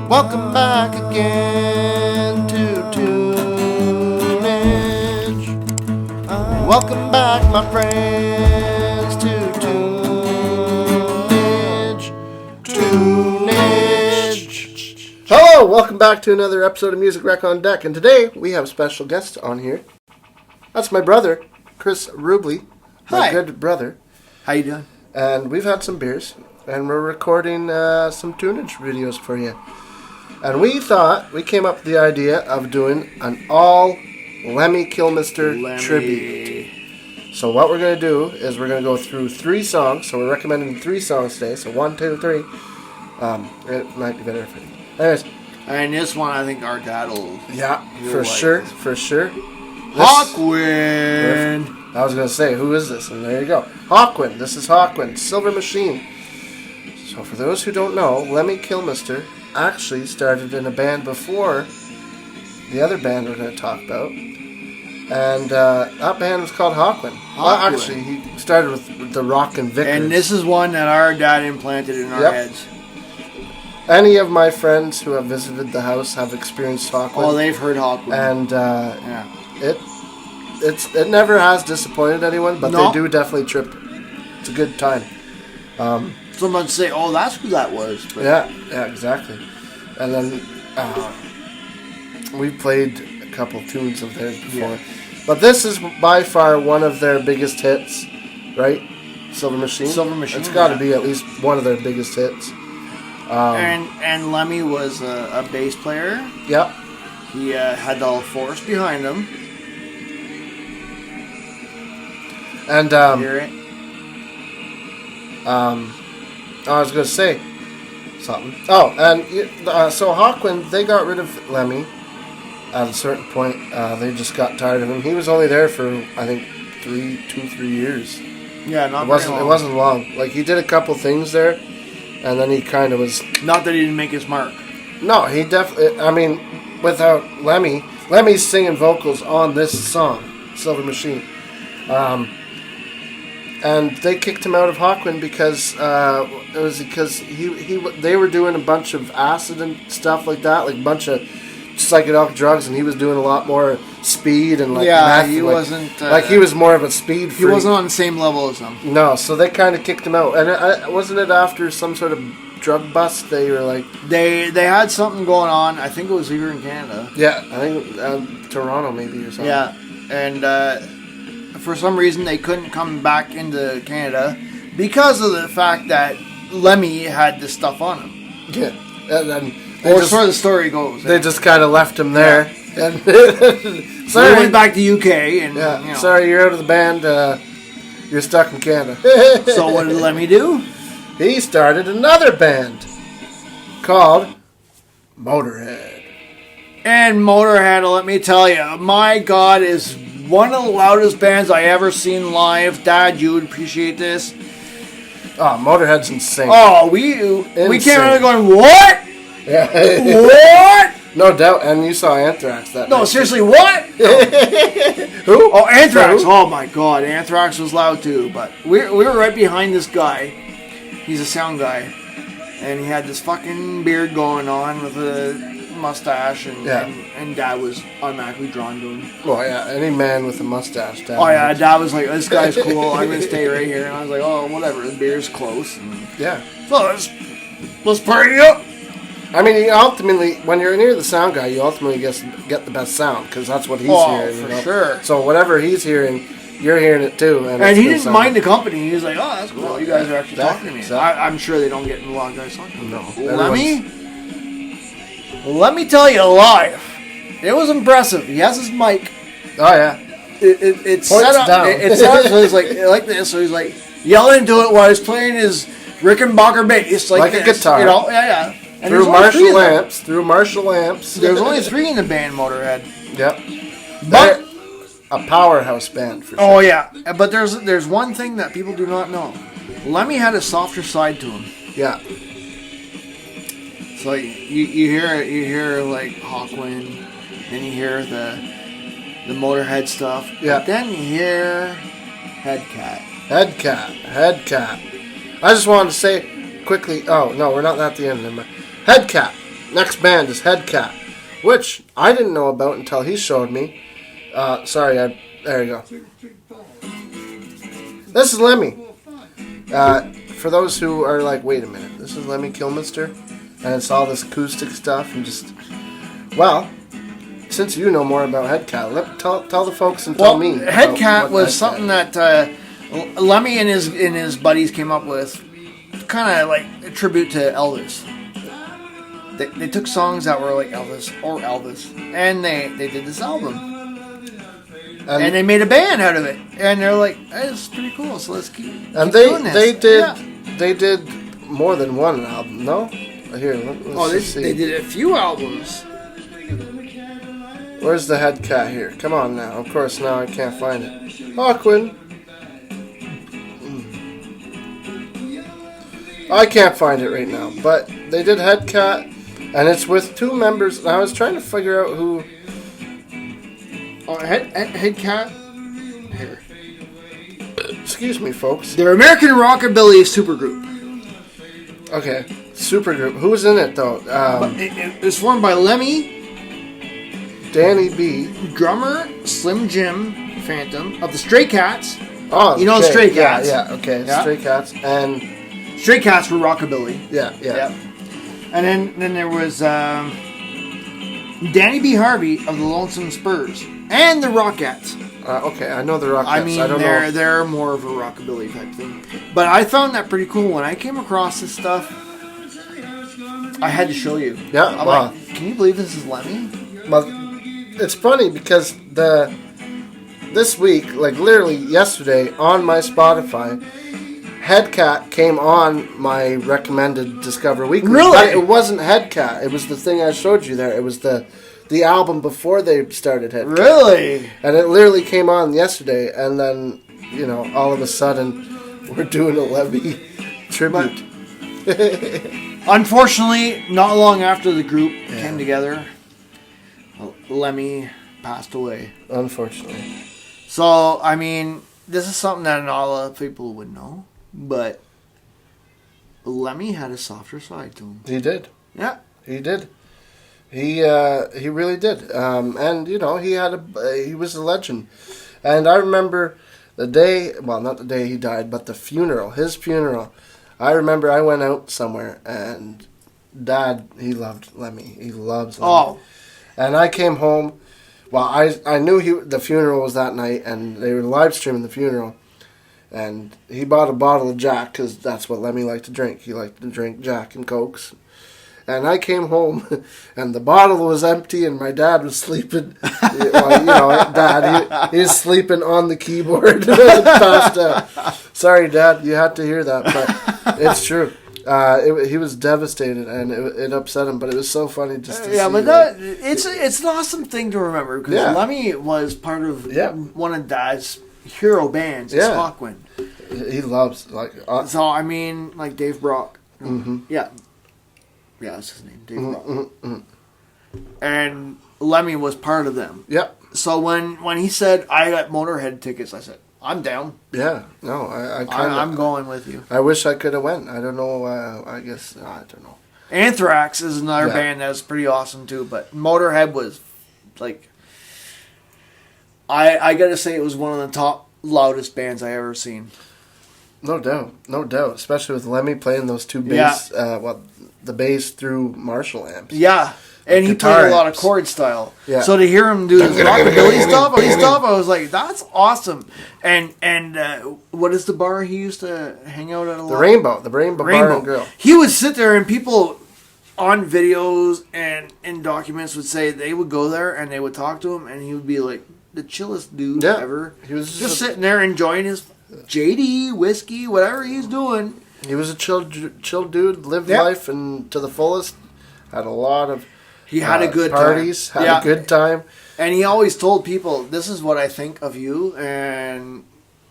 Welcome back again to Tunage. Welcome back, my friends, to Tunage. Hello, welcome back to another episode of Music Rec on Deck. And today we have a special guest on here. That's my brother, Chris Rubley. My good brother. How you doing? And we've had some beers, and we're recording some tunage videos for you. And we came up with the idea of doing an all Lemmy Kilmister tribute. So what we're going to do is we're going to go through 3 songs. So we're recommending 3 songs today. So 1, 2, 3. It might be better if it... Anyways. And this one, I think our dad will... Yeah, for sure. Hawkwind! I was going to say, who is this? And there you go. Hawkwind. This is Hawkwind. Silver Machine. So for those who don't know, Lemmy Kilmister actually started in a band before the other band we're going to talk about. And that band was called Hawkwind. Well, actually, he started with the Rockin' Vickers. And this is one that our dad implanted in our heads. Any of my friends who have visited the house have experienced Hawkwind. Oh, they've heard Hawkwind. And it never has disappointed anyone, but they do definitely trip. It's a good time. Someone say, "Oh, that's who that was." But yeah, exactly. And then we played a couple tunes of theirs before, but this is by far one of their biggest hits, right? Silver Machine. It's got to be at least one of their biggest hits. And Lemmy was a bass player. Yep. He had the force behind him. And hear it? I was going to say something. Oh, and so Hawkwind, they got rid of Lemmy at a certain point. They just got tired of him. He was only there for, I think, 3 years. Yeah, It wasn't long. Like, he did a couple things there, and then he kind of was... Not that he didn't make his mark. No, he definitely... I mean, without Lemmy's singing vocals on this song, Silver Machine. And they kicked him out of Hawkwind because they were doing a bunch of acid and stuff like that, like a bunch of psychedelic drugs, and he was doing a lot more speed and meth. He wasn't he was more of a speed freak. He wasn't on the same level as them. No, so they kind of kicked him out. And wasn't it after some sort of drug bust? They were like they had something going on. I think it was here in Canada. Yeah, I think Toronto maybe or something. Yeah, and. For some reason, they couldn't come back into Canada because of the fact that Lemmy had this stuff on him. Yeah, and then as far as the story goes, they just kind of left him there. Yeah. And so they went back to UK, and sorry, you're out of the band. You're stuck in Canada. So what did Lemmy do? He started another band called Motorhead. And Motorhead, let me tell you, my God, is one of the loudest bands I ever seen live. Dad, you would appreciate this. Oh, Motorhead's insane. Oh, we came out going, what? Yeah. What? No doubt. And you saw Anthrax that No, night. Seriously, what? Who? Oh, Anthrax. Oh, my God. Anthrax was loud, too. But we were right behind this guy. He's a sound guy. And he had this fucking beard going on with a mustache, and Dad was automatically drawn to him. Well, yeah, any man with a mustache. Dad was like, this guy's cool, I'm going to stay right here. And I was like, oh, whatever, the beer's close. And so let's party up. I mean, ultimately, when you're near the sound guy, you ultimately get the best sound, because that's what he's hearing. For sure. So whatever he's hearing, you're hearing it too. And he didn't mind the company. He was like, oh, that's cool. You guys are actually talking to me. Exactly. I'm sure they don't get a lot of guys talking to me. No. Let me tell you live. It was impressive. He has his mic. Oh, yeah. It's set up. It's set up so he's like this. So he's like yelling into it while he's playing his Rickenbacker bass. Like a guitar. You know? Yeah. And through Marshall amps. There's only 3 in the band, Motorhead. Yep. But a powerhouse band for sure. Oh, yeah. But there's one thing that people do not know. Lemmy had a softer side to him. Yeah. So you hear like Hawkwind, then you hear the Motorhead stuff. Yeah. But then you hear Headcat. Headcat. I just wanted to say quickly. Oh no, we're not at the end. Headcat. Next band is Headcat, which I didn't know about until he showed me. There you go. This is Lemmy. For those who are like, wait a minute, this is Lemmy Kilmister? And it's all this acoustic stuff and just... Well, since you know more about Headcat, tell the folks and tell me. Headcat was something that Lemmy and his buddies came up with, kind of like a tribute to Elvis. They took songs that were like Elvis, and they did this album. And they made a band out of it, and they're like, hey, "This is pretty cool, so let's keep doing this." They did more than one album, no? Here, let's see. They did a few albums. Where's the Headcat here? Come on now. Of course, now I can't find it. Hawkwin. I can't find it right now, but they did Headcat, and it's with two members. And I was trying to figure out who. Headcat. Here. Excuse me, folks. They're American Rockabilly supergroup. Okay, supergroup. Who's in it though? It was formed by Lemmy, Danny B, drummer Slim Jim Phantom of the Stray Cats. Oh, you know the Stray Cats. Yeah, okay, yeah. Stray Cats and Stray Cats were rockabilly. Yeah. And then there was Danny B. Harvey of the Lonesome Spurs and the Rockettes. Okay, I know the Rockettes. I mean, I don't know. They're more of a rockabilly type thing. But I found that pretty cool when I came across this stuff. I had to show you. Yeah, I'm wow. like, can you believe this is Lemmy? Well, it's funny because this week, like literally yesterday, on my Spotify, Headcat came on my recommended Discover Weekly. Really? But it wasn't Headcat. It was the thing I showed you there. It was the album before they started Headcat. Really? And it literally came on yesterday, and then, all of a sudden, we're doing a Lemmy tribute. Unfortunately, not long after the group came together, Lemmy passed away. Unfortunately. So, I mean, this is something that not a lot of people would know, but Lemmy had a softer side to him. He did. Yeah. He did. He really did. And, he was a legend. And I remember the day, well, not the day he died, but the funeral, his funeral. I remember I went out somewhere, and Dad, he loved Lemmy. He loves Lemmy. Oh. And I came home. Well, I knew the funeral was that night, and they were live streaming the funeral. And he bought a bottle of Jack, because that's what Lemmy liked to drink. He liked to drink Jack and Cokes. And I came home, and the bottle was empty, and my dad was sleeping. Dad, he was sleeping on the keyboard, passed out. Sorry, Dad, you had to hear that, but it's true. He was devastated, and it upset him, but it was so funny just to see. Yeah, but it's an awesome thing to remember, because Lemmy was part of one of Dad's hero bands, Smockwind. He loves, so, I mean, like Dave Brock. Mm-hmm. Yeah, that's his name, Dave Brock. Mm-hmm. And Lemmy was part of them. Yep. So when he said, I got Motorhead tickets, I said, I'm down. Yeah, no, I'm going with you. I wish I could have went. I don't know. I guess I don't know. Anthrax is another band that's pretty awesome too, but Motorhead was like, I gotta say it was one of the top loudest bands I ever seen. No doubt, especially with Lemmy playing those two bass, the bass through Marshall amps. Yeah. And he played a lot of chord style. Yeah. So to hear him do this rockabilly stuff, I was like, that's awesome. And what is the bar he used to hang out at a lot? The Rainbow Bar and Grill. He would sit there, and people on videos and in documents would say they would go there and they would talk to him, and he would be like the chillest dude ever. He was just sitting there enjoying his JD, whiskey, whatever he's doing. He was a chill dude, lived life and to the fullest. Had a lot of... He had a good parties, time. Had a good time. And he always told people, this is what I think of you, and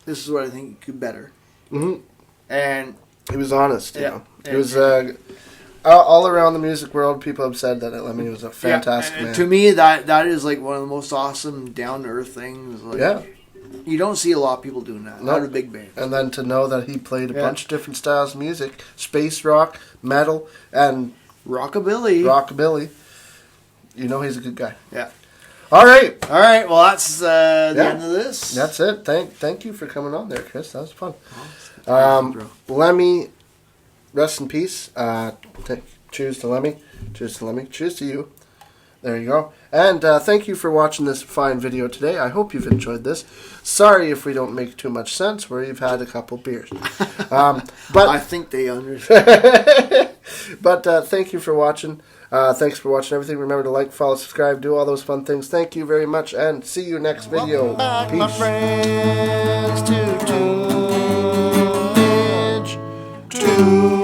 this is what I think you could better. Mm-hmm. And he was honest, you know. He was all around the music world, people have said that Lemmy was a fantastic man. To me, that is like one of the most awesome, down-to-earth things. Like, you don't see a lot of people doing that. Not a big band. And then to know that he played a bunch of different styles of music, space rock, metal, and Rockabilly. You know he's a good guy. Yeah. All right. Well, that's the end of this. That's it. Thank you for coming on there, Chris. That was fun. Bro. Lemmy, rest in peace. Cheers to Lemmy. Cheers to Lemmy. Cheers to you. There you go. And thank you for watching this fine video today. I hope you've enjoyed this. Sorry if we don't make too much sense where you've had a couple beers. But I think they understand. But thank you for watching. Thanks for watching everything. Remember to like, follow, subscribe, do all those fun things. Thank you very much, and see you next video. Peace. My friends, to